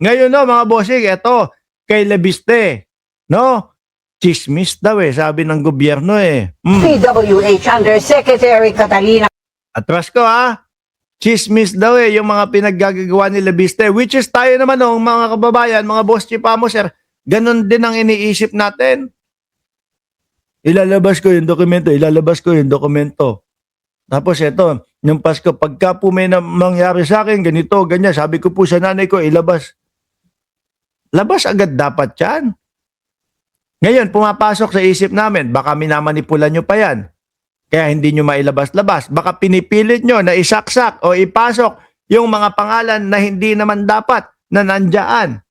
Ngayon no, mga bossing, eto, kay Lebiste, no? Chismis daw sabi ng gobyerno PWH Undersecretary Catalina Atras ko chismis daw yung mga pinaggagawa ni Lebiste, which is tayo naman mga kababayan, mga boss chipamo sir, ganun din ang iniisip natin. Ilalabas ko yung dokumento. Tapos ito, yung Pasko, pagka po may mangyari sa akin, ganito, ganyan, sabi ko po sa nanay ko, ilabas. Labas agad dapat yan. Ngayon, pumapasok sa isip namin, baka minamanipulan nyo pa yan. Kaya hindi nyo mailabas-labas. Baka pinipilit nyo na isaksak o ipasok yung mga pangalan na hindi naman dapat na nandyan.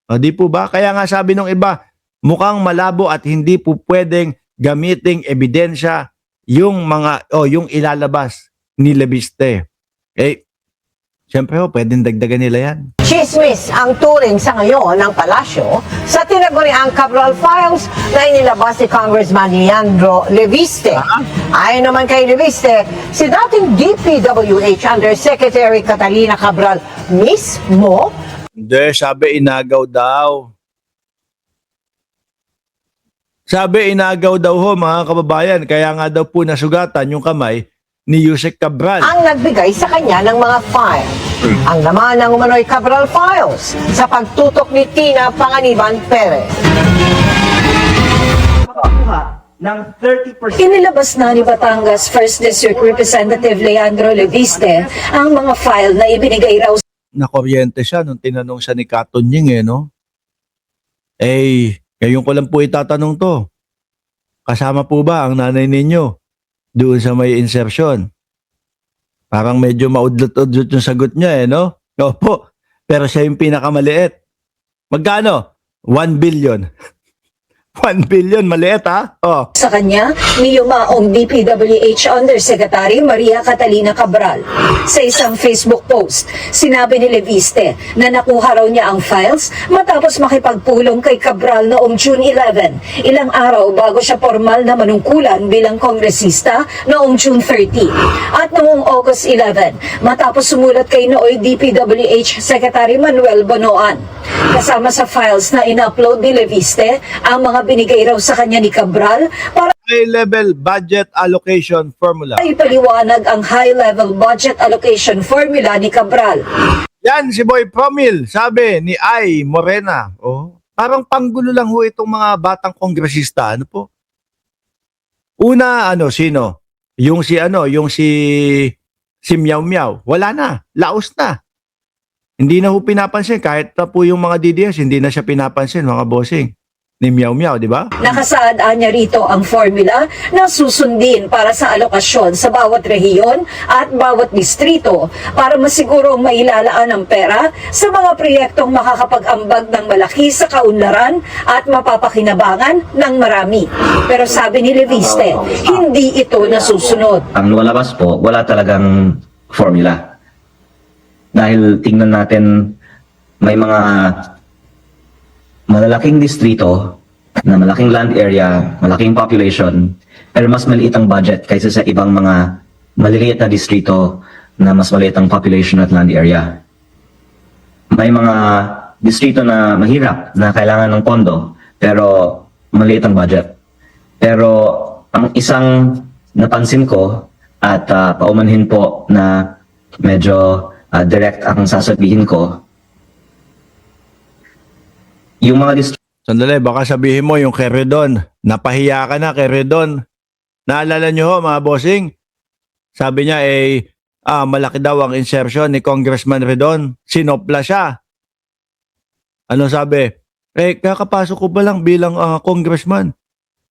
O di po ba? Kaya nga sabi nung iba, mukhang malabo at hindi po pwedeng gamiting ebidensya yung yung ilalabas ni Lebiste. Siyempre pwedeng dagdagan nila yan. Chismis ang turing sa ngayon ng palasyo sa tinaguriang Cabral Files na inilabas ni Congressman Leandro Leviste. Ayon naman kay Leviste, si dating DPWH Undersecretary Catalina Cabral mismo. Hindi, sabi inagaw daw. Sabi inagaw daw mga kababayan, kaya nga daw po nasugatan yung kamay ni Yusek Cabral. Ang nagbigay sa kanya ng mga file. Ang laman ng umano'y Cabral Files sa pagtutok ni Tina Panganiban Perez. Ng 30%. Inilabas na ni Batangas 1st District Representative Leandro Leviste ang mga file na ibinigay raw Nakuryente siya nung tinanong siya ni Katon Ying no? Ngayon ko lang po itatanong to. Kasama po ba ang nanay ninyo doon sa may insertion? Parang medyo maudlot-udlot yung sagot niya no? Opo, pero siya yung pinakamaliit. Magkano? 1 billion. 1 billion, maliit sa kanya ni yumaong DPWH Undersecretary Maria Catalina Cabral. Sa isang Facebook post, sinabi ni Leviste na nakuha raw niya ang files matapos makipagpulong kay Cabral noong June 11, ilang araw bago siya formal na manungkulan bilang kongresista noong June 30. At noong August 11, matapos sumulat kay nooy DPWH Secretary Manuel Bonoan. Kasama sa files na ina-upload ni Leviste ang mga binigay raw sa kanya ni Cabral para high-level budget allocation formula. ipaliwanag ang high-level budget allocation formula ni Cabral. Yan si Boy Promil, sabi ni Ay Morena. Parang panggulo lang itong mga batang kongresista. Ano po? Una, sino? Yung si Miao Miao. Wala na. Laos na. Hindi na pinapansin. Kahit na po yung mga DDS, hindi na siya pinapansin, mga bossing. Ni Miao Miao, di ba? Nakasaad niya rito ang formula na susundin para sa alokasyon sa bawat rehiyon at bawat distrito para masigurong mailalaan ang pera sa mga proyektong makakapag-ambag ng malaki sa kaunlaran at mapapakinabangan ng marami. Pero sabi ni Leviste, hindi ito nasusunod. Ang lumalabas po, wala talagang formula. Dahil tingnan natin, may mga malalaking distrito na malaking land area, malaking population, pero mas maliit ang budget kaysa sa ibang mga maliliit na distrito na mas maliit ang population at land area. May mga distrito na mahirap na kailangan ng pondo, pero maliit ang budget. Pero ang isang napansin ko at paumanhin po na medyo direct ang sasabihin ko, yung mga Sandali, baka sabihin mo yung kay Redon. Napahiya ka na kay Redon. Naalala nyo mga bossing? Sabi niya malaki daw ang insertion ni Congressman Redon. Sinopla siya. Ano sabi? Kakapasok ko pa lang bilang congressman.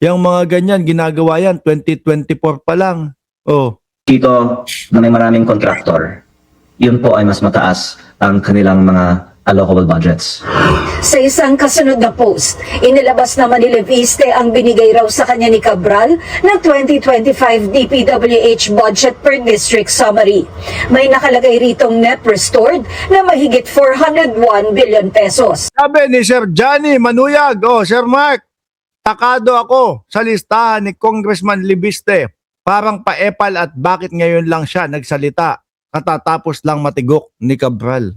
Yung mga ganyan, ginagawa yan 2024 pa lang. Dito na may maraming contractor, yun po ay mas mataas ang kanilang mga allocable budgets. Sa isang kasunod na post, inilabas naman ni Leviste ang binigay raw sa kanya ni Cabral na 2025 DPWH budget per district summary. May nakalagay ritong net restored na mahigit 401 billion pesos. Sabi ni Sir Johnny Manuyag, Sir Mark, takado ako sa listahan ni Congressman Leviste. Parang paepal at bakit ngayon lang siya nagsalita katatapos lang matigok ni Cabral.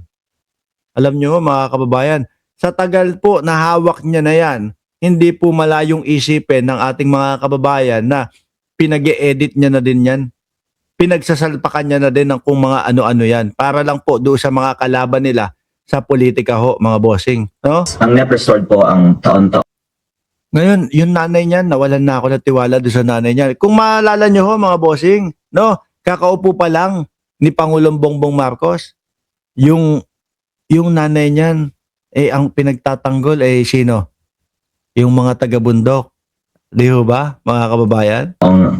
Alam nyo mga kababayan, sa tagal po na hawak niya na yan, hindi po malayong isipin ng ating mga kababayan na pinag-e-edit niya na din yan. Pinagsasalpakan niya na din ng kung mga ano-ano yan para lang po doon sa mga kalaban nila sa politika ho, mga bossing. No? Ang net restored po ang taon-taon Ngayon, yung nanay niya, nawalan na ako ng tiwala doon sa nanay niya. Kung maalala niyo ho, mga bossing, no? Kakaupo pa lang ni Pangulong Bongbong Marcos, yung nanay niyan, ang pinagtatanggol sino? Yung mga taga-bundok. Di ho ba, mga kababayan?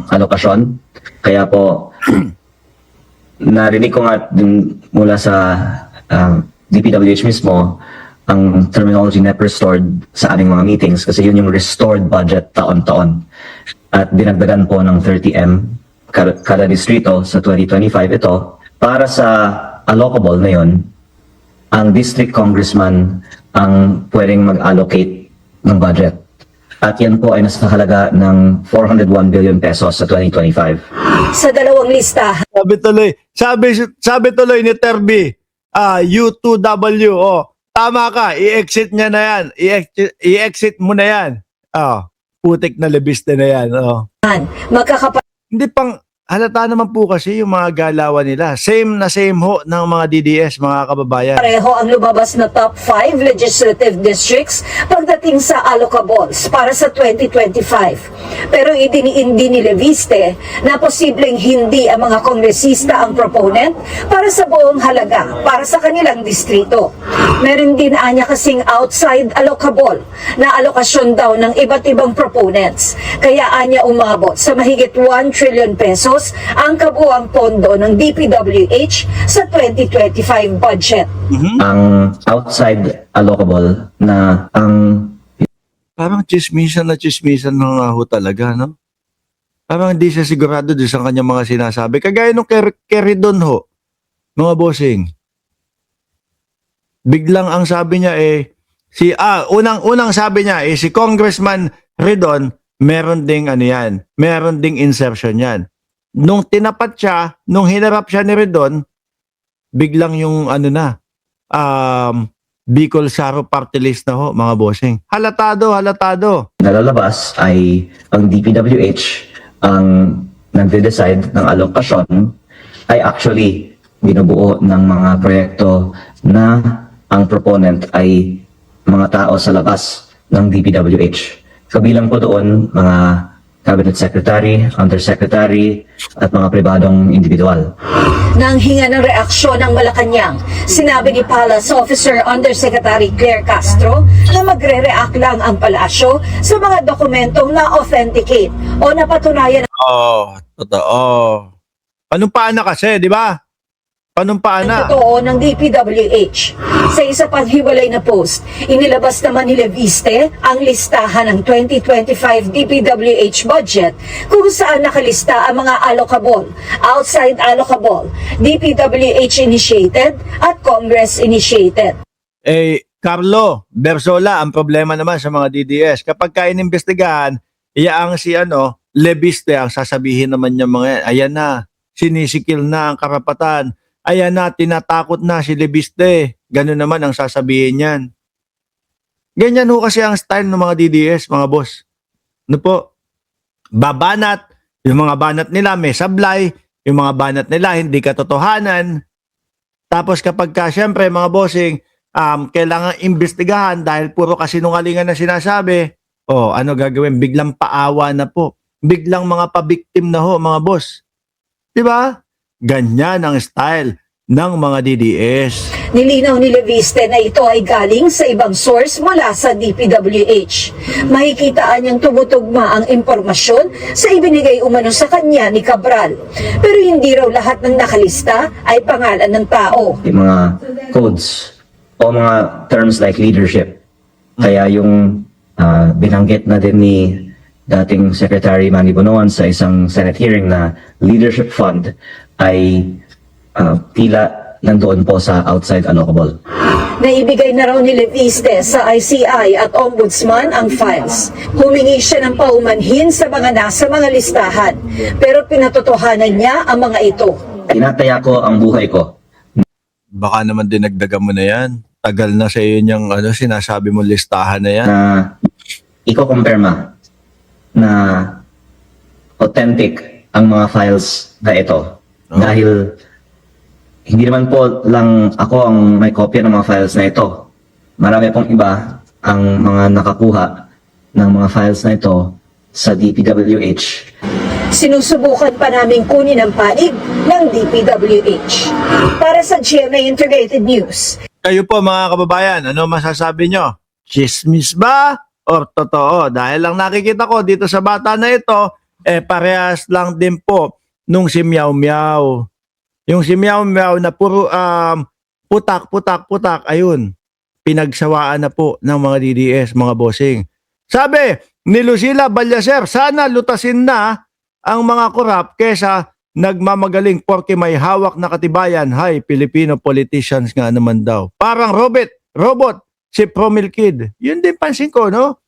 alokasyon. Kaya po, narinig ko nga din mula sa DPWH mismo, ang terminology net restored sa aming mga meetings kasi yun yung restored budget taon-taon. At dinagdagan po ng 30M kada distrito sa 2025 ito. Para sa allocable na yun, ang district congressman ang pwedeng mag-allocate ng budget. At yan po ay nasa halaga ng 401 billion pesos sa 2025. Sa dalawang listahan, Sabi tuloy ni Terby, U2W, tama ka, i-exit niya na yan. I-exit mo na yan. Putik na lebiste na yan. magkakapatid Hindi pang, halata naman po kasi yung mga galawan nila. Same na same ho ng mga DDS, mga kababayan. pareho ang lumabas na top 5 legislative districts pagdating sa allocables para sa 2025. Pero idiniin din ni Leviste na posibleng hindi ang mga kongresista ang proponent para sa buong halaga para sa kanilang distrito. Meron din anya kasing outside allocable na alokasyon daw ng iba't ibang proponents. Kaya anya umabot sa mahigit 1 trillion pesos ang kabuang pondo ng DPWH sa 2025 budget. Ang outside allocable na ang Parang chismisan na nga ho talaga, no? Parang hindi siya sigurado doon sa kanyang mga sinasabi. Kagaya nung Keridon ho, mga bossing. Biglang ang sabi niya unang sabi niya si Congressman Redon, meron ding meron ding insertion yan. Nung tinapat siya, nung hinarap siya ni Redon, biglang yung Bicol Saro party list na ho, mga bossing. Halatado. nalalabas ay ang DPWH ang nagde-decide ng alokasyon ay actually binubuo ng mga proyekto na ang proponent ay mga tao sa labas ng DPWH. Kabilang po doon mga cabinet secretary, undersecretary, at mga pribadong individual. Nang hinga ng reaksyon ng Malacanang, sinabi ni Palace Officer Undersecretary Claire Castro na magre-react lang ang palasyo sa mga dokumentong na-authenticate o napatunayan Totoo. Panumpaan na kasi, di ba? Panumpaan na. totoo ng DPWH. Sa isa pang hiwalay na post, inilabas naman ni Leviste ang listahan ng 2025 DPWH budget kung saan nakalista ang mga allocable, outside allocable, DPWH initiated at Congress initiated. Carlo Bersola, ang problema naman sa mga DDS, kapag inimbestigahan, iyaang si Leviste ang sasabihin naman niya mga yan. Ayan na, sinisikil na ang karapatan. Ayan na, tinatakot na si Leviste. Ganun naman ang sasabihin niyan. Ganyan ho kasi ang style ng mga DDS, mga boss. Ano po? Babanat, yung mga banat nila may sablay, yung mga banat nila hindi katotohanan. Tapos kapag syempre mga bossing, kailangan imbestigahan dahil puro kasinungalingan na sinasabi, ano gagawin? Biglang paawa na po. Biglang mga pabiktim na ho, mga boss. Diba? Ganyan ang style ng mga DDS. Nilinaw ni Leviste na ito ay galing sa ibang source mula sa DPWH. Makikitaan niyang tumutugma ang impormasyon sa ibinigay umano sa kanya ni Cabral. Pero hindi raw lahat ng nakalista ay pangalan ng tao. Yung mga codes o mga terms like leadership. Kaya yung binanggit na din ni dating Secretary Manny Bonoan sa isang Senate hearing na leadership fund ay tila nandoon po sa outside allocable. Naibigay na raw ni Leviste sa ICI at Ombudsman ang files. Humingi siya ng paumanhin sa mga nasa mga listahan, pero pinatotohanan niya ang mga ito. Tinataya ko ang buhay ko. Baka naman dinagdagan mo na yan. matagal na sa iyo yung sinasabi mo listahan na yan. na i-compare na authentic ang mga files na ito. Dahil hindi naman po lang ako ang may kopya ng mga files na ito. Marami pong iba ang mga nakakuha ng mga files na ito sa DPWH. Sinusubukan pa naming kunin ang panig ng DPWH. Para sa GMA Integrated News, Kayo po mga kababayan, ano masasabi nyo? Chismis ba? Or totoo? Dahil lang nakikita ko dito sa bata na ito, parehas lang din po nung si Meow Meow. Yung si Meow Meow na puro putak, ayun. Pinagsawaan na po ng mga DDS, mga bossing. Sabi ni Lucila Balyaser, sana lutasin na ang mga korap kesa nagmamagaling porke may hawak na katibayan. Hay, Filipino politicians nga naman daw. Parang robot, si Promil Kid. Yun din pansin ko, no?